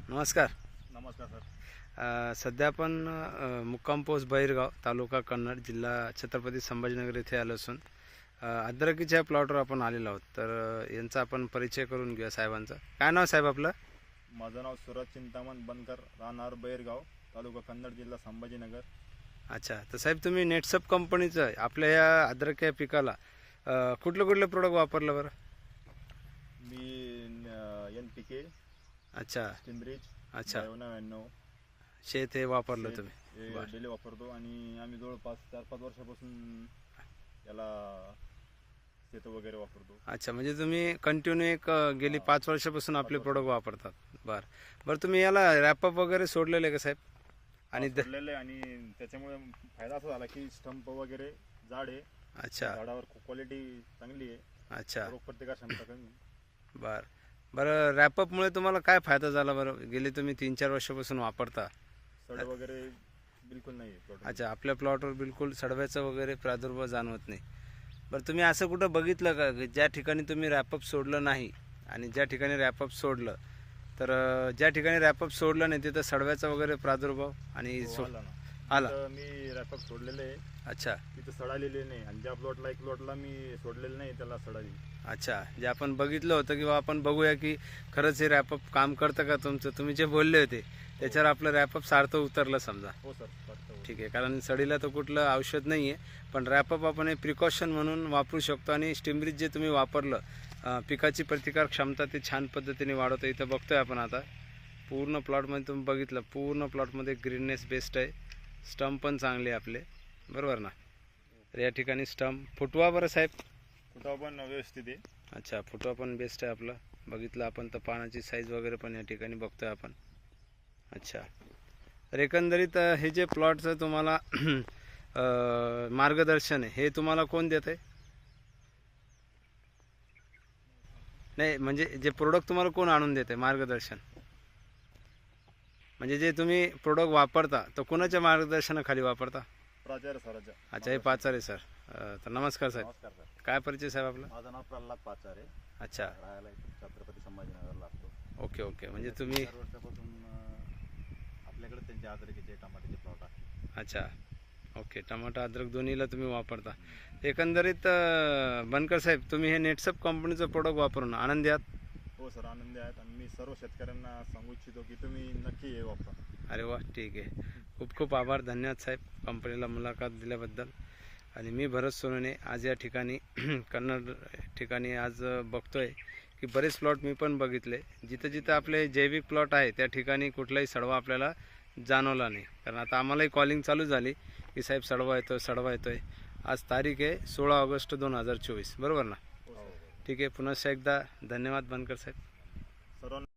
नमस्कार. नमस्कार सर. सध्या आपण मुक्काम पोस्ट बहिरगाव, तालुका कन्नड, जिल्हा छत्रपती संभाजीनगर येथे आलो असून अद्रकीच्या प्लॉटवर आपण आलेलो आहोत. तर यांचा आपण परिचय करून घेऊया साहेबांचा. काय नाव साहेब आपलं? माझं नाव सूरज चिंतामण बनकर, राहणार बहिरगाव, तालुका कन्नड, जिल्हा संभाजीनगर. अच्छा. तर साहेब तुम्ही नेटसप कंपनीचं आपल्या या अद्रक या पिकाला कुठलं कुठलं प्रोडक्ट वापरलं बरं? मी NPK, अच्छा स्टिमरिच, अच्छा. 99 शेत हे वापरलं तुम्ही? हे डेली वापरतो आणि आम्ही जवळपास 4-5 वर्षापासून याला शेत वगैरे वापरतो. अच्छा, म्हणजे तुम्ही कंटिन्यू एक गेली 5 वर्षापासून आपले प्रोडक्ट वापरतात. बरं बरं. तुम्ही याला रॅपअप वगैरे सोडलेलं आहे का साहेब? आणि सोडलेलं आहे आणि त्याच्यामुळे फायदा असा झाला की स्टंप वगैरे जाड आहे. अच्छा झाडावर क्वालिटी चांगली आहे. अच्छा. रोगप्रतिकार क्षमता कमी. बरं बरं. रॅपअपमुळे तुम्हाला काय फायदा झाला बरं? गेले तुम्ही 3-4 वर्षापासून वापरता. सड वगैरे बिलकुल नाही आहे. अच्छा, आपल्या प्लॉटवर बिलकुल सडव्याचा वगैरे प्रादुर्भाव जाणवत नाही. बरं, तुम्ही असं कुठं बघितलं का की ज्या ठिकाणी तुम्ही रॅपअप सोडलं नाही आणि ज्या ठिकाणी रॅपअप सोडलं, तर ज्या ठिकाणी रॅपअप सोडलं नाही तिथं सडव्याचा वगैरे प्रादुर्भाव आणि आला? तर मी रॅपअप सोडलेलं आहे. अच्छा तिथं सडालेले नाही आणि ज्या प्लॉटला एक प्लॉटला मी सोडलेलं नाही त्याला सडाली. अच्छा. जे आपण बघितलं होतं किंवा आपण बघूया की खरंच हे रॅपअप काम करतं का तुमचं, तुम्ही जे बोलले होते त्याच्यावर आपलं रॅपअप सार्थ उतरलं समजा. हो सर. ठीक आहे. कारण सडीला तर कुठलं औषध नाही आहे, पण रॅपअप आपण हे प्रिकॉशन म्हणून वापरू शकतो. आणि स्टिमरिच जे तुम्ही वापरलं, पिकाची प्रतिकार क्षमता ते छान पद्धतीने वाढवतं. इथं बघतोय आपण आता पूर्ण प्लॉटमध्ये तुम्ही बघितलं, पूर्ण प्लॉटमध्ये ग्रीननेस बेस्ट आहे. स्टंप पण चांगले आपले, बरोबर ना? तर या ठिकाणी स्टंप फुटवा बरं साहेब? फुटवा पण व्यवस्थित आहे. अच्छा, फुटवा पण बेस्ट आहे आपलं. बघितलं आपण तर पानाची साईज वगैरे पण या ठिकाणी बघतोय आपण. अच्छा. तर एकंदरीत हे जे प्लॉटचं तुम्हाला मार्गदर्शन आहे हे तुम्हाला कोण देत आहे? नाही, म्हणजे जे प्रोडक्ट तुम्हाला कोण आणून देते मार्गदर्शन? म्हणजे जे तुम्ही प्रोडक्ट वापरता तर कोणाच्या मार्गदर्शनाखाली वापरता? प्राचार्य सराच्या. अच्छा, हे पाचारे सर. तर नमस्कार साहेब. नमस्कार सर. काय परिचय साहेब आपला? माझं नाव प्रल्हाद पाचारे. अच्छा. राहायला इथे छत्रपती संभाजीनगरला असतो. Okay okay. म्हणजे तुम्ही 4 वर्षापासून आपल्याकडे त्यांचे अद्रकीचे टमाट्याचे प्लॉट आहे. अच्छा. ओके. टमाटा अद्रक दोन्हीला तुम्ही वापरता. एकंदरीत बनकर साहेब, तुम्ही हे नेटसप कंपनीचं प्रोडक्ट वापरून आनंदी आहात? हो सर, आनंदी आहेत आणि मी सर्व शेतकऱ्यांना सांगू इच्छितो की तुम्ही नक्की हे वापरा. अरे वा, ठीक आहे. खूप खूप आभार, धन्यवाद साहेब कंपनीला मुलाखत दिल्याबद्दल. आणि मी भरत सोनवणे आज या ठिकाणी कन्नड ठिकाणी आज बघतोय की बरेच प्लॉट मी पण बघितले. जिथं जिथं आपले जैविक प्लॉट आहे त्या ठिकाणी कुठलाही सडवा आपल्याला जाणवला नाही. कारण आता आम्हालाही कॉलिंग चालू झाली की साहेब सडवा येतोय. आज तारीख आहे 16 ऑगस्ट 2024, बरोबर ना? ठीक आहे. पुन्हा एकदा धन्यवाद बनकर साहेब. सर्वांना